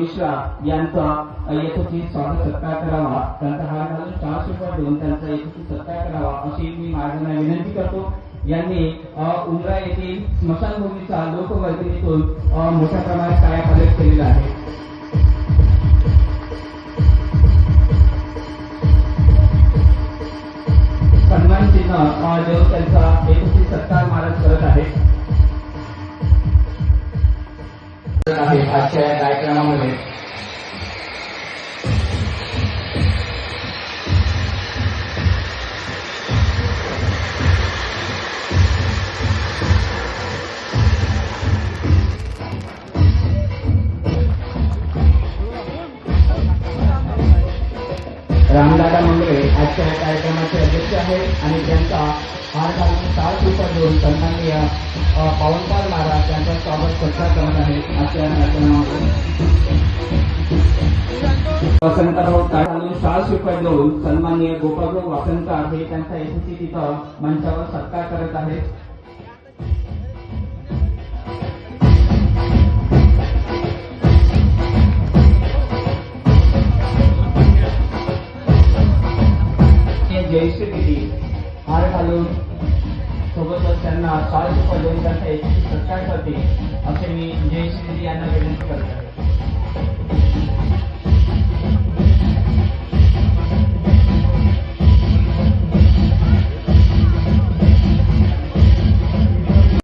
मिश्रा यांचा यथोचित स्वागत सत्कार करावा, त्यांचा हार घालून 4 रुपये देऊन त्यांचा यथोचित सत्कार करावा अशी मी माझ्यांना विनंती करतो। यांनी उमरा येथील स्मशानभूमीचा लोकवर्गणीतून मोठ्या प्रमाणात कायापालट केलेला आहे। सन्मान चिन्ह देऊन त्यांचा यथोचित सत्कार महाराज करत आहे। आजच्या कार्यक्रमामध्ये रामदादा मंगळे आजच्या कार्यक्रमाचे अध्यक्ष आहेत आणि त्यांचा हार घालून 4 रुपये देऊन सन्माननीय पावनपाल महाराज यांचा स्वागत सत्कार करत आहेत। आजच्या कार्यक्रमामध्ये वसंतराव घालून 4 रुपये देऊन सन्माननीय गोपाळराव वासनकर हे त्यांचा यथोचित तिथं मंचावर सत्कार करत आहेत। जयश्री दिदी हार घालून सोबतच त्यांना 4 रुपये देऊन त्यांचा यथोचित सत्कार करते असे मी जयश्री दिदी यांना विनंती करत आहे।